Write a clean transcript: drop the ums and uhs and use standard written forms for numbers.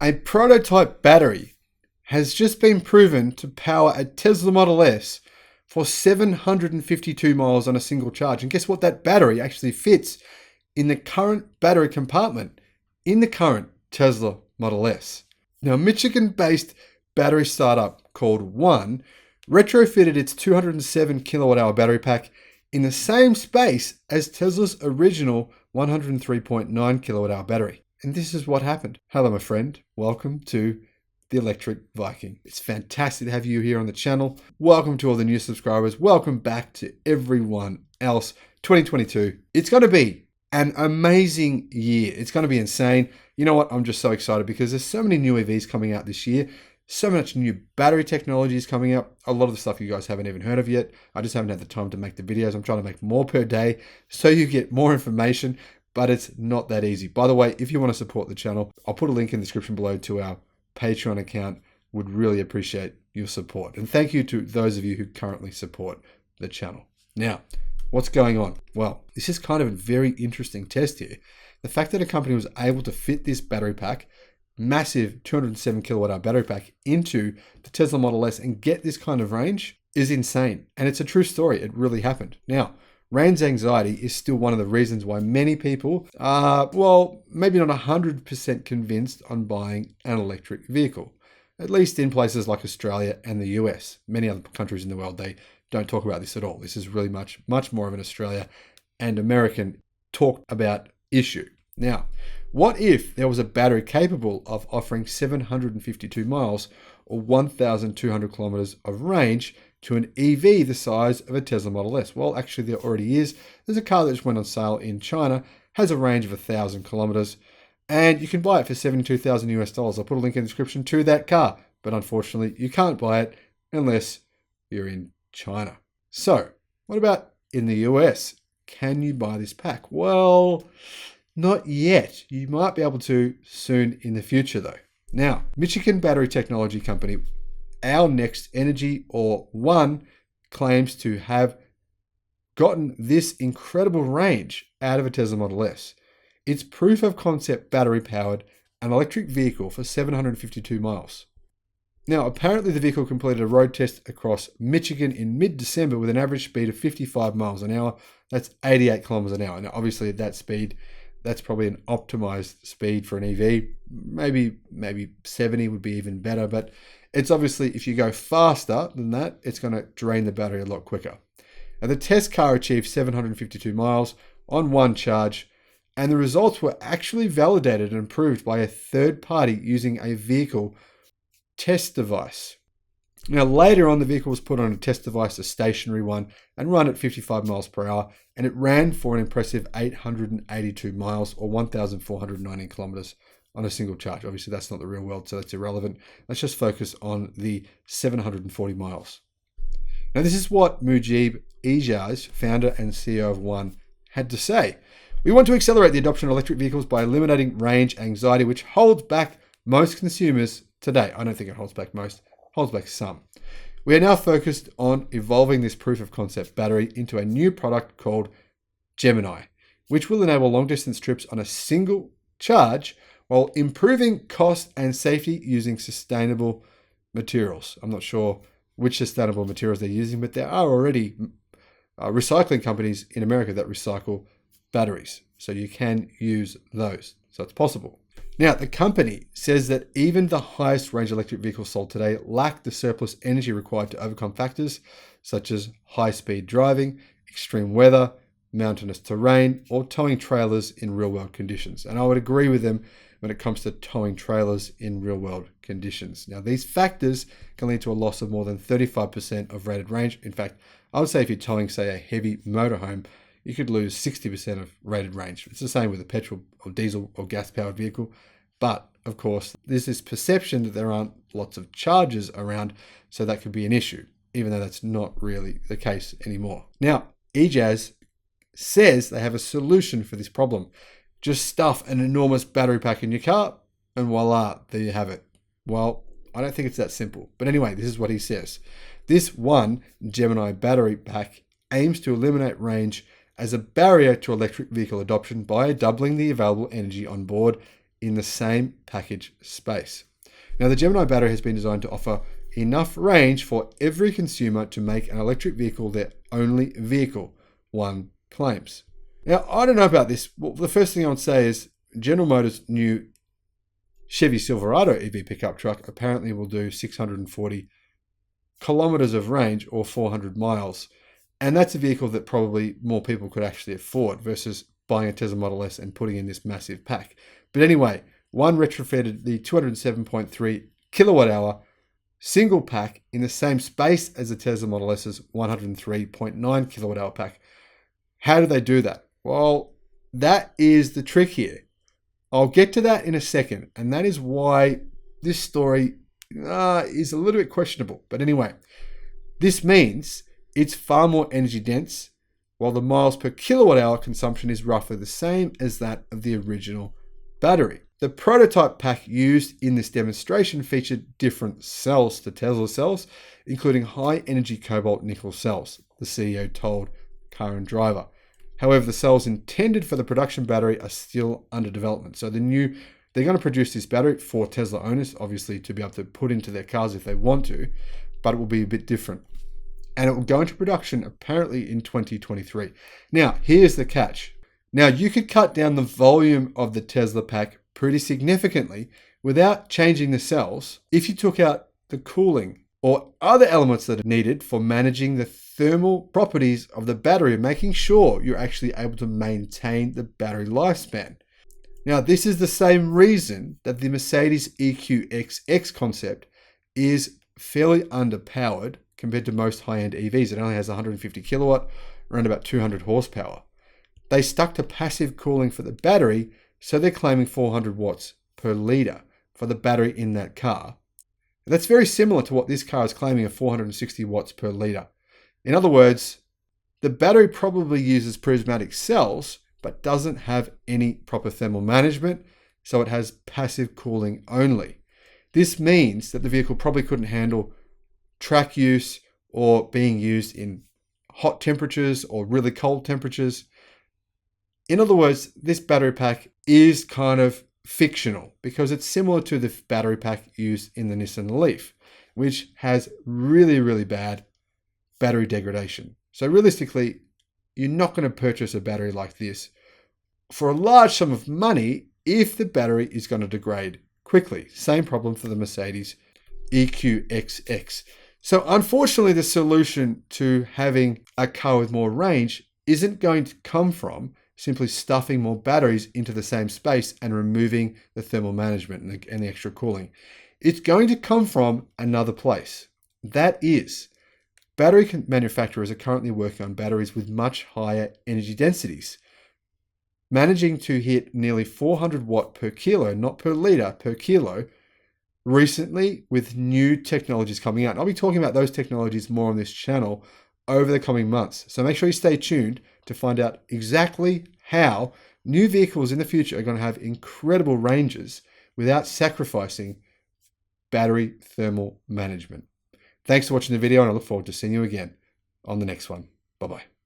A prototype battery has just been proven to power a Tesla Model S for 752 miles on a single charge. And guess what? That battery actually fits in the current battery compartment in the current Tesla Model S. Now, Michigan-based battery startup called One retrofitted its 207 kilowatt-hour battery pack in the same space as Tesla's original 103.9 kilowatt-hour battery. And this is what happened. Hello, my friend. Welcome to the Electric Viking. It's fantastic to have you here on the channel. Welcome to all the new subscribers. Welcome back to everyone else. 2022. It's going to be an amazing year. It's going to be insane. You know what? I'm just so excited because there's so many new EVs coming out this year. So much new battery technology is coming up. A lot of the stuff you guys haven't even heard of yet. I just haven't had the time to make the videos. I'm trying to make more per day so you get more information, but it's not that easy. By the way, if you want to support the channel, I'll put a link in the description below to our Patreon account. Would really appreciate your support. And thank you to those of you who currently support the channel. Now, what's going on? Well, this is kind of a very interesting test here. The fact that a company was able to fit this battery pack, massive 207 kilowatt hour battery pack, into the Tesla Model S and get this kind of range is insane. And it's a true story. It really happened. Now, range anxiety is still one of the reasons why many people are, well, maybe not 100% convinced on buying an electric vehicle, at least in places like Australia and the US. Many other countries in the world, they don't talk about this at all. This is really much more of an Australia and American talk about issue. Now, what if there was a battery capable of offering 752 miles or 1,200 kilometers of range to an EV the size of a Tesla Model S? Well, actually there already is. There's a car that just went on sale in China, has a range of 1,000 kilometers, and you can buy it for $72,000 US. I'll put a link in the description to that car, but unfortunately you can't buy it unless you're in China. So what about in the US? Can you buy this pack? Well, not yet. You might be able to soon in the future though. Now, Michigan battery technology company Our Next Energy, or One, claims to have gotten this incredible range out of a Tesla Model S. It's proof of concept battery powered an electric vehicle for 752 miles. Now, apparently the vehicle completed a road test across Michigan in mid-December with an average speed of 55 miles an hour. That's 88 kilometers an hour. Now, obviously at that speed, that's probably an optimized speed for an EV. Maybe 70 would be even better, but it's obviously, if you go faster than that, it's going to drain the battery a lot quicker. Now, the test car achieved 752 miles on one charge, and the results were actually validated and approved by a third party using a vehicle test device. Now, later on, the vehicle was put on a test device, a stationary one, and run at 55 miles per hour, and it ran for an impressive 882 miles or 1,419 kilometers on a single charge. Obviously, that's not the real world, so that's irrelevant. Let's just focus on the 740 miles. Now, this is what Mujib Ijaz, founder and CEO of One, had to say. We want to accelerate the adoption of electric vehicles by eliminating range anxiety, which holds back most consumers today. I don't think it holds back most, holds back some. We are now focused on evolving this proof of concept battery into a new product called Gemini, which will enable long distance trips on a single charge while improving cost and safety using sustainable materials. I'm not sure which sustainable materials they're using, but there are already recycling companies in America that recycle batteries. So you can use those. So it's possible. Now, the company says that even the highest range electric vehicles sold today lack the surplus energy required to overcome factors such as high-speed driving, extreme weather, mountainous terrain, or towing trailers in real-world conditions. And I would agree with them when it comes to towing trailers in real-world conditions. Now, these factors can lead to a loss of more than 35% of rated range. In fact, I would say if you're towing, say, a heavy motorhome, you could lose 60% of rated range. It's the same with a petrol or diesel or gas-powered vehicle. But, of course, there's this perception that there aren't lots of chargers around, so that could be an issue, even though that's not really the case anymore. Now, Ijaz says they have a solution for this problem. Just stuff an enormous battery pack in your car, and voila, there you have it. Well, I don't think it's that simple. But anyway, this is what he says. This One Gemini battery pack aims to eliminate range as a barrier to electric vehicle adoption by doubling the available energy on board in the same package space. Now, the Gemini battery has been designed to offer enough range for every consumer to make an electric vehicle their only vehicle, one claims. Now, I don't know about this. Well, the first thing I would say is General Motors' new Chevy Silverado EV pickup truck apparently will do 640 kilometers of range or 400 miles. And that's a vehicle that probably more people could actually afford versus buying a Tesla Model S and putting in this massive pack. But anyway, one retrofitted the 207.3 kilowatt hour single pack in the same space as the Tesla Model S's 103.9 kilowatt hour pack. How do they do that? Well, that is the trick here. I'll get to that in a second, and that is why this story is a little bit questionable. But anyway, this means it's far more energy dense, while the miles per kilowatt hour consumption is roughly the same as that of the original battery. The prototype pack used in this demonstration featured different cells to Tesla cells, including high energy cobalt nickel cells, the CEO told Car and Driver. However, the cells intended for the production battery are still under development. So they're going to produce this battery for Tesla owners, obviously, to be able to put into their cars if they want to, but it will be a bit different. And it will go into production apparently in 2023. Now, here's the catch. Now, you could cut down the volume of the Tesla pack pretty significantly without changing the cells if you took out the cooling or other elements that are needed for managing the thermal properties of the battery and making sure you're actually able to maintain the battery lifespan. Now, this is the same reason that the Mercedes EQXX concept is fairly underpowered compared to most high-end EVs. It only has 150 kilowatt, around about 200 horsepower. They stuck to passive cooling for the battery, so they're claiming 400 watts per litre for the battery in that car. That's very similar to what this car is claiming of 460 watts per litre. In other words, the battery probably uses prismatic cells, but doesn't have any proper thermal management, so it has passive cooling only. This means that the vehicle probably couldn't handle track use or being used in hot temperatures or really cold temperatures. In other words, this battery pack is kind of fictional because it's similar to the battery pack used in the Nissan Leaf, which has really, really bad battery degradation. So realistically, you're not going to purchase a battery like this for a large sum of money if the battery is going to degrade quickly. Same problem for the Mercedes EQXX. So unfortunately, the solution to having a car with more range isn't going to come from simply stuffing more batteries into the same space and removing the thermal management and the extra cooling. It's going to come from another place. That is, battery manufacturers are currently working on batteries with much higher energy densities, managing to hit nearly 400 watt per kilo, not per litre, per kilo, recently with new technologies coming out. And I'll be talking about those technologies more on this channel over the coming months. So make sure you stay tuned to find out exactly how new vehicles in the future are going to have incredible ranges without sacrificing battery thermal management. Thanks for watching the video, and I look forward to seeing you again on the next one. Bye-bye.